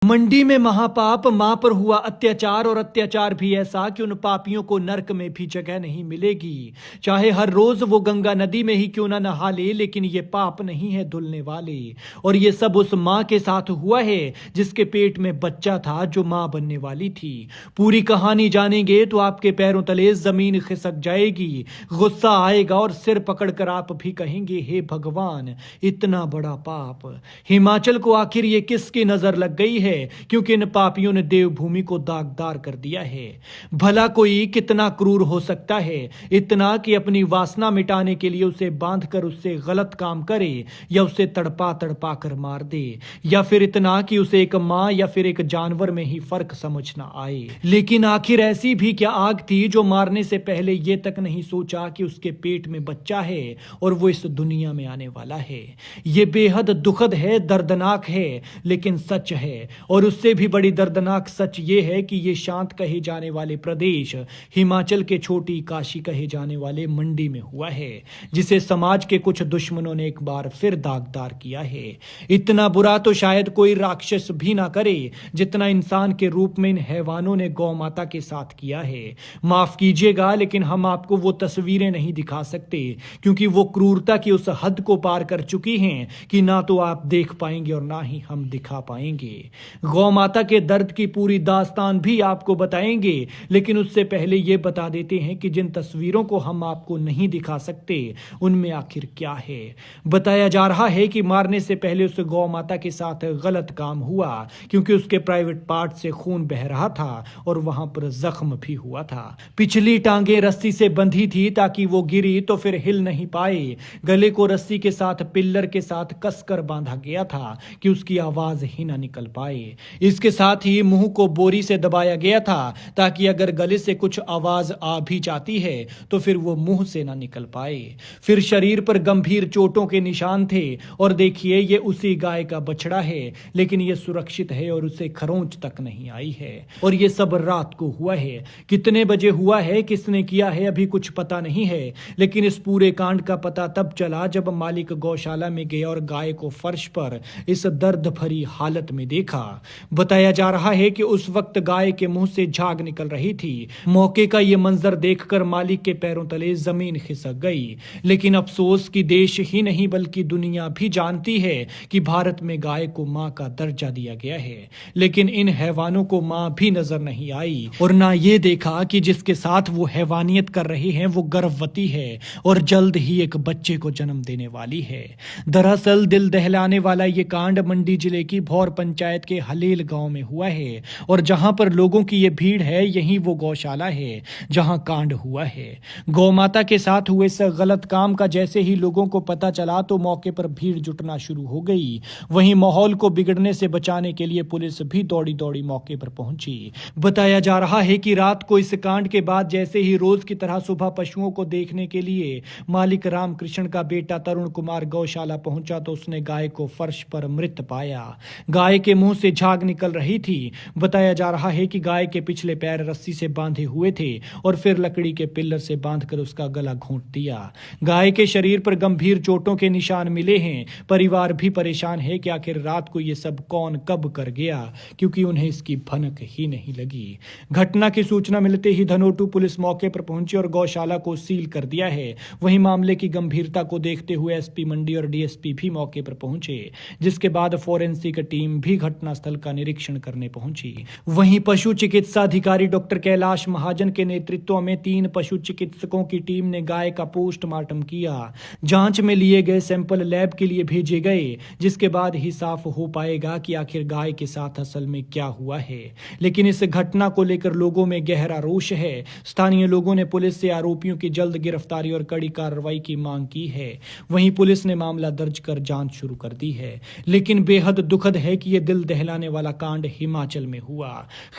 मंडी में महापाप, मां पर हुआ अत्याचार और अत्याचार भी ऐसा कि उन पापियों को नरक में भी जगह नहीं मिलेगी। चाहे हर रोज वो गंगा नदी में ही क्यों ना नहा ले, लेकिन ये पाप नहीं है धुलने वाले। और ये सब उस मां के साथ हुआ है जिसके पेट में बच्चा था जो मां बनने वाली थी। पूरी कहानी जानेंगे तो आपके पैरों तले जमीन खिसक जाएगी, गुस्सा आएगा और सिर पकड़कर आप भी कहेंगे, हे भगवान, इतना बड़ा पाप। हिमाचल को आखिर ये किसकी नजर लग गई है, क्योंकि इन पापियों ने देवभूमि को दागदार कर दिया है। भला कोई कितना क्रूर हो सकता है, इतना कि अपनी वासना मिटाने के लिए उसे बांधकर उससे गलत काम करे या उसे तड़पा तड़पा कर मार दे, या फिर इतना कि उसे एक मां या फिर एक जानवर में ही फर्क समझ ना आए। लेकिन आखिर ऐसी भी क्या आग थी जो मारने से पहले ये तक नहीं सोचा कि उसके पेट में बच्चा है और वो इस दुनिया में आने वाला है। ये बेहद दुखद है, दर्दनाक है, लेकिन सच है। और उससे भी बड़ी दर्दनाक सच ये है कि ये शांत कहे जाने वाले प्रदेश, हिमाचल के छोटी काशी कहे जाने वाले मंडी में हुआ है, जिसे समाज के कुछ दुश्मनों ने एक बार फिर दागदार किया है। इतना बुरा तो शायद कोई राक्षस भी ना करे जितना इंसान के रूप में इन हैवानों ने गौ माता के साथ किया है। माफ कीजिएगा, लेकिन हम आपको वो तस्वीरें नहीं दिखा सकते, क्योंकि वो क्रूरता की उस हद को पार कर चुकी हैं कि ना तो आप देख पाएंगे और ना ही हम दिखा पाएंगे। गौ माता के दर्द की पूरी दास्तान भी आपको बताएंगे, लेकिन उससे पहले यह बता देते हैं कि जिन तस्वीरों को हम आपको नहीं दिखा सकते उनमें आखिर क्या है। बताया जा रहा है कि मारने से पहले उस गौ माता के साथ गलत काम हुआ, क्योंकि उसके प्राइवेट पार्ट से खून बह रहा था और वहां पर जख्म भी हुआ था। पिछली टांगे रस्सी से बंधी थी ताकि वो गिरी तो फिर हिल नहीं पाए। गले को रस्सी के साथ पिल्लर के साथ कसकर बांधा गया था कि उसकी आवाज ही ना निकल पाए। इसके साथ ही मुंह को बोरी से दबाया गया था ताकि अगर गले से कुछ आवाज आ भी जाती है तो फिर वो मुंह से ना निकल पाए। फिर शरीर पर गंभीर चोटों के निशान थे और देखिए ये उसी गाय का बछड़ा है, लेकिन ये सुरक्षित है और उसे खरोंच तक नहीं आई है। और ये सब रात को हुआ है। कितने बजे हुआ है, किसने किया है, अभी कुछ पता नहीं है, लेकिन इस पूरे कांड का पता तब चला जब मालिक गौशाला में गया और गाय को फर्श पर इस दर्द भरी हालत में देखा। बताया जा रहा है कि उस वक्त गाय के मुंह से झाग निकल रही थी। मौके का ये मंजर देखकर मालिक के पैरों तले जमीन खिसक गई। लेकिन अफसोस कि देश ही नहीं बल्कि दुनिया भी जानती है कि भारत में गाय को मां का दर्जा दिया गया है, लेकिन इन हैवानों को मां भी नजर नहीं आई और ना ये देखा कि जिसके साथ वो हैवानियत कर रहे हैं वो गर्भवती है और जल्द ही एक बच्चे को जन्म देने वाली है। दरअसल दिल दहलाने वाला ये कांड मंडी जिले की भौर पंचायत के हलेल गांव में हुआ है और जहां पर लोगों की ये भीड़ है यही वो गौशाला है जहां कांड हुआ है। गौ माता के साथ हुए इस गलत काम का जैसे ही लोगों को पता चला तो मौके पर भीड़ जुटना शुरू हो गई। वहीं माहौल को बिगड़ने से बचाने के लिए पुलिस भी दौड़ी दौड़ी मौके पर पहुंची। बताया जा रहा है कि रात को इस कांड के बाद जैसे ही रोज की तरह सुबह पशुओं को देखने के लिए मालिक रामकृष्ण का बेटा तरुण कुमार गौशाला पहुंचा तो उसने गाय को फर्श पर मृत पाया। गाय के मुंह से झाग निकल रही थी। बताया जा रहा है कि गाय के पिछले पैर रस्सी से बांधे हुए थे और फिर लकड़ी के पिल्लर से बांधकर उसका गला घोंट दिया। गाय के शरीर पर गंभीर चोटों के निशान मिले हैं। परिवार भी परेशान है कि आखिर रात को ये सब कौन कब कर गया, क्योंकि उन्हें इसकी भनक ही नहीं लगी। घटना की सूचना मिलते ही धनोटू पुलिस मौके पर पहुंची और गौशाला को सील कर दिया है। वहीं मामले की गंभीरता को देखते हुए एसपी मंडी और डीएसपी भी मौके पर पहुंचे, जिसके बाद फोरेंसिक टीम भी घटनास्थल का निरीक्षण करने पहुंची। वहीं पशु चिकित्सा अधिकारी डॉक्टर कैलाश महाजन के नेतृत्व में 3 पशु चिकित्सकों की टीम ने गाय का पोस्टमार्टम किया। जांच में लिए गए सैंपल लैब के लिए भेजे गए, जिसके बाद ही साफ हो पाएगा कि आखिर गाय के साथ असल में क्या हुआ है। लेकिन इस घटना को लेकर लोगों में गहरा रोष है। स्थानीय लोगों ने पुलिस से आरोपियों की जल्द गिरफ्तारी और कड़ी कार्रवाई की मांग की है। वहीं पुलिस ने मामला दर्ज कर जांच शुरू कर दी है। लेकिन बेहद दुखद है कि यह दिल दहलाने वाला कांड हिमाचल में हुआ।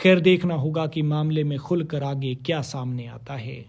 खैर, देखना होगा कि मामले में खुलकर आगे क्या सामने आता है।